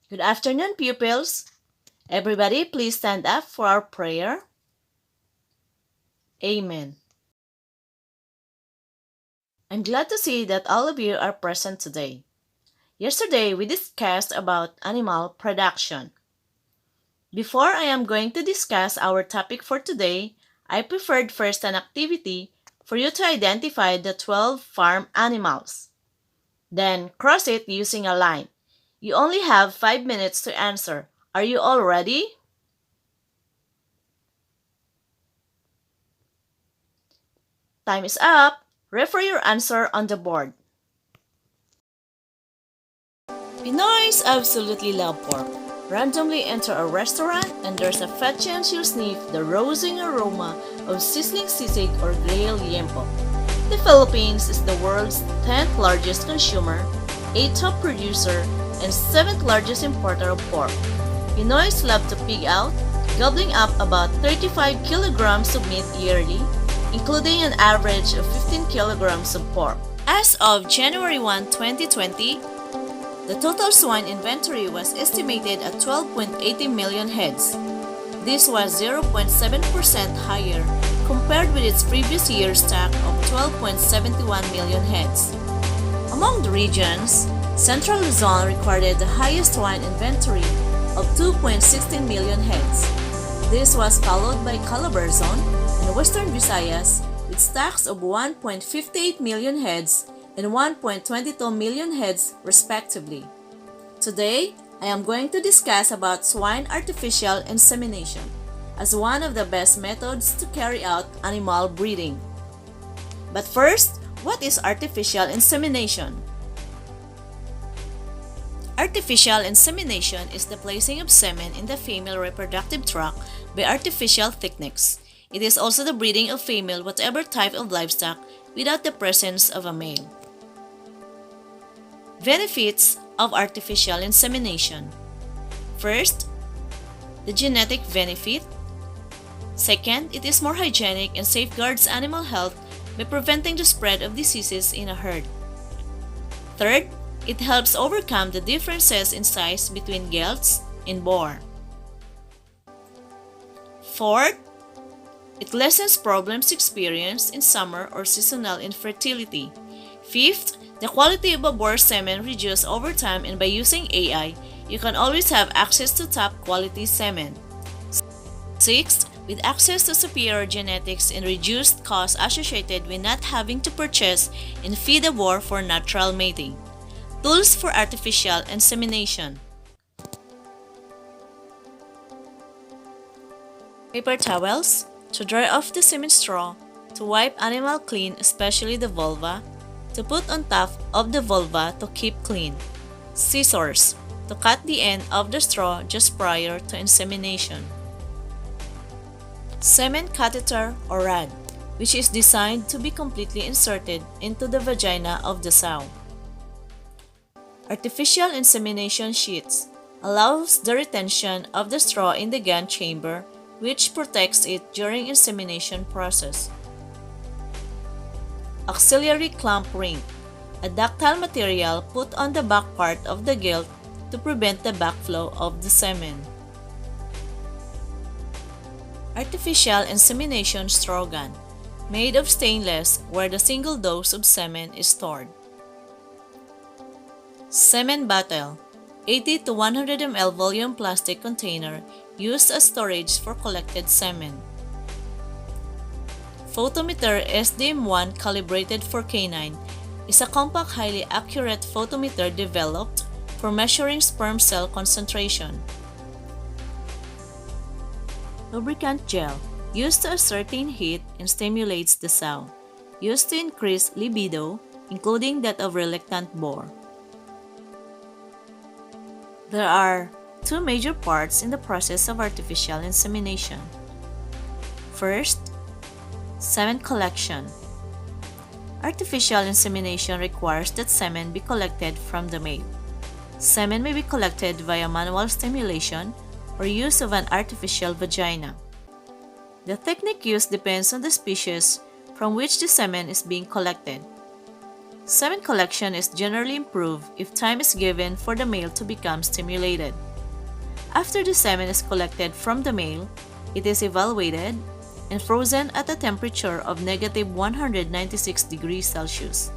Good afternoon, pupils. Everybody, please stand up for our prayer. Amen. I'm glad to see that all of you are present today. Yesterday, we discussed about animal production. Before I am going to discuss our topic for today, I preferred first an activity for you to identify the 12 farm animals. Then cross it using a line. You only have 5 minutes to answer. Are you all ready? Time is up. Refer your answer on the board. Pinoys absolutely love pork. Randomly enter a restaurant and there's a fat chance you'll sniff the rousing aroma of sizzling sisig or grilled yempo. The Philippines is the world's 10th largest consumer, 8th top producer, and 7th largest importer of pork. Pinoys love to pig out, gobbling up about 35 kilograms of meat yearly, including an average of 15 kilograms of pork. As of January 1, 2020, the total swine inventory was estimated at 12.80 million heads. This was 0.7% higher compared with its previous year's stock of 12.71 million heads. Among the regions, Central Luzon recorded the highest swine inventory of 2.16 million heads. This was followed by Calabarzon and Western Visayas with stocks of 1.58 million heads and 1.22 million heads respectively. Today, I am going to discuss about swine artificial insemination as one of the best methods to carry out animal breeding. But first, what is artificial insemination? Artificial insemination is the placing of semen in the female reproductive tract by artificial techniques. It is also the breeding of female whatever type of livestock without the presence of a male. Benefits of artificial insemination. First, the genetic benefit. Second, it is more hygienic and safeguards animal health by preventing the spread of diseases in a herd. Third, it helps overcome the differences in size between gelts and boar. Fourth, it lessens problems experienced in summer or seasonal infertility. Fifth, the quality of a boar semen reduces over time, and by using AI, you can always have access to top quality semen. Sixth, with access to superior genetics and reduced costs associated with not having to purchase and feed a boar for natural mating. Tools for artificial insemination. Paper towels to dry off the semen straw, to wipe animal clean, especially the vulva, to put on top of the vulva to keep clean. Scissors to cut the end of the straw just prior to insemination. Semen catheter or rod, which is designed to be completely inserted into the vagina of the sow. Artificial insemination sheets allows the retention of the straw in the gland chamber, which protects it during insemination process. Auxiliary clamp ring, a ductile material put on the back part of the gelt to prevent the backflow of the semen. Artificial insemination straw gun, made of stainless where the single dose of semen is stored. Semen bottle, 80 to 100 ml volume plastic container used as storage for collected semen. Photometer SDM1 calibrated for canine is a compact, highly accurate photometer developed for measuring sperm cell concentration. Lubricant gel, used to ascertain heat and stimulates the sow, used to increase libido, including that of reluctant boar. There are two major parts in the process of artificial insemination. First, semen collection. Artificial insemination requires that semen be collected from the male. Semen may be collected via manual stimulation or use of an artificial vagina. The technique used depends on the species from which the semen is being collected. Semen collection is generally improved if time is given for the male to become stimulated. After the semen is collected from the male, it is evaluated and frozen at a temperature of -196 degrees Celsius.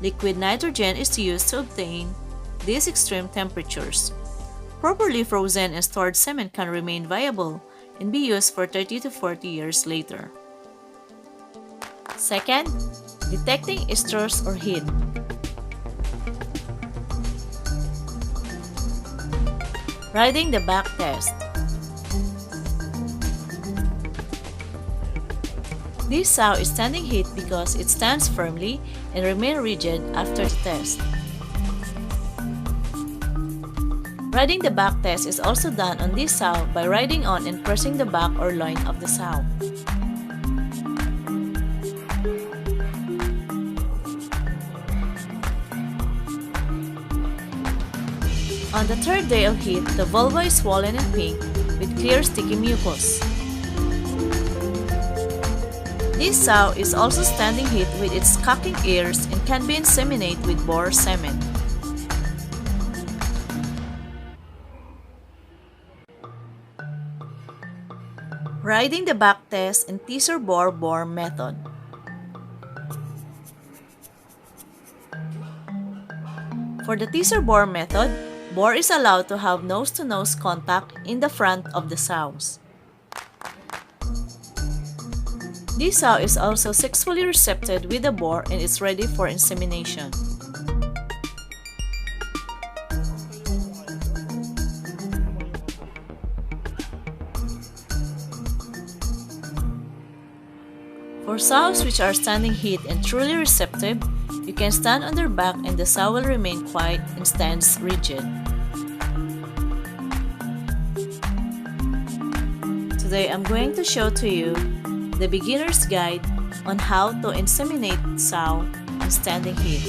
Liquid nitrogen is used to obtain these extreme temperatures. Properly frozen and stored semen can remain viable and be used for 30 to 40 years later. Second, detecting estrus or heat. Riding the back test. This sow is standing heat because it stands firmly and remains rigid after the test. Riding the back test is also done on this sow by riding on and pressing the back or loin of the sow. On the third day of heat, the vulva is swollen and pink with clear sticky mucus. This sow is also standing heat with its cocking ears and can be inseminated with boar semen. Riding the back test and teaser boar method. For the teaser bore method, boar is allowed to have nose-to-nose contact in the front of the sows. This sow is also sexually receptive with the boar and is ready for insemination. For sows which are standing heat and truly receptive, you can stand on their back and the sow will remain quiet and stands rigid. Today I'm going to show to you the beginner's guide on how to inseminate sow in standing heat.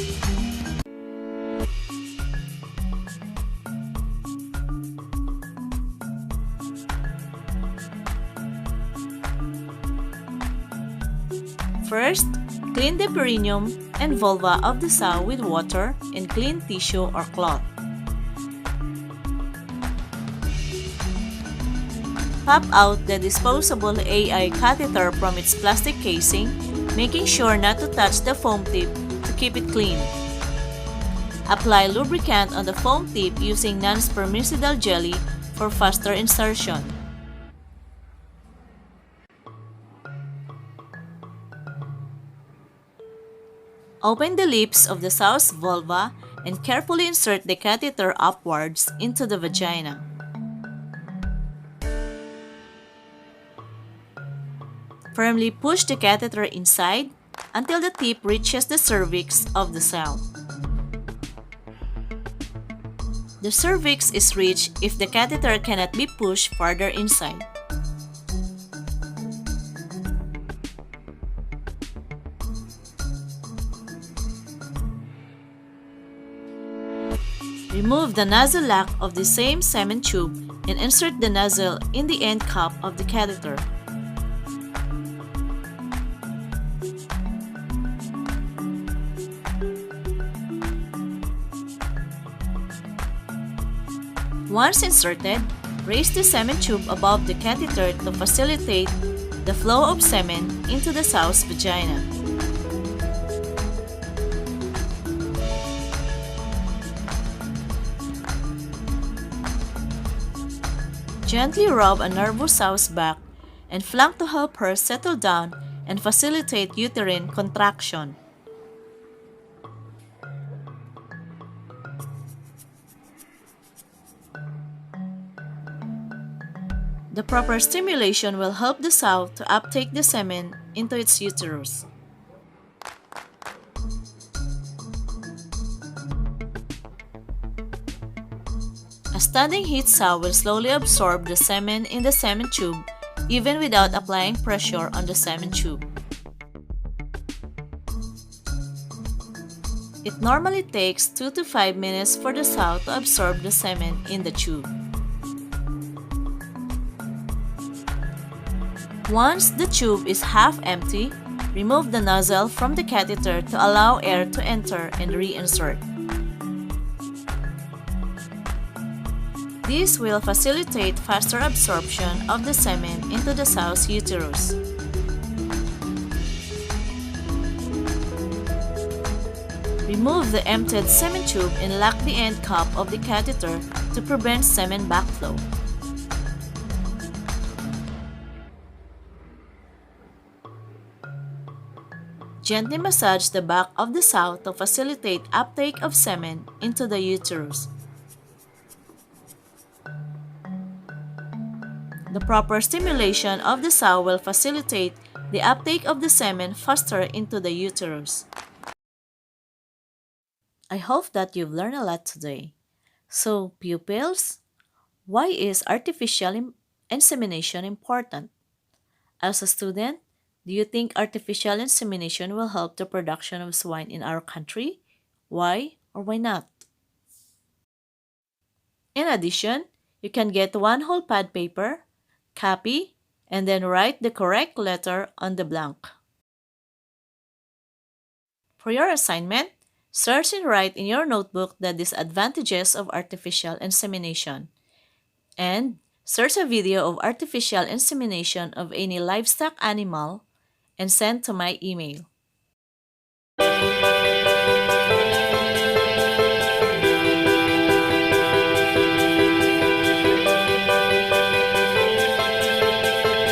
First, clean the perineum and vulva of the sow with water and clean tissue or cloth. Pop out the disposable AI catheter from its plastic casing, making sure not to touch the foam tip to keep it clean. Apply lubricant on the foam tip using non-spermicidal jelly for faster insertion. Open the lips of the sow's vulva and carefully insert the catheter upwards into the vagina. Firmly push the catheter inside until the tip reaches the cervix of the sow. The cervix is reached if the catheter cannot be pushed farther inside. Remove the nozzle lock of the same semen tube and insert the nozzle in the end cap of the catheter. Once inserted, raise the semen tube above the catheter to facilitate the flow of semen into the sow's vagina. Gently rub a nervous sow's back and flank to help her settle down and facilitate uterine contraction. The proper stimulation will help the sow to uptake the semen into its uterus. A standing heat sow will slowly absorb the semen in the semen tube even without applying pressure on the semen tube. It normally takes 2 to 5 minutes for the sow to absorb the semen in the tube. Once the tube is half empty, Remove the nozzle from the catheter to allow air to enter and reinsert. This will facilitate faster absorption of the semen into the sow's uterus. Remove the emptied semen tube and lock the end cap of the catheter to prevent semen backflow. Gently massage the back of the sow to facilitate uptake of semen into the uterus. The proper stimulation of the sow will facilitate the uptake of the semen faster into the uterus. I hope that you've learned a lot today. So, pupils, why is artificial insemination important? As a student, do you think artificial insemination will help the production of swine in our country? Why or why not? In addition, you can get one whole pad paper, copy, and then write the correct letter on the blank. For your assignment, search and write in your notebook the disadvantages of artificial insemination. And search a video of artificial insemination of any livestock animal and send to my email.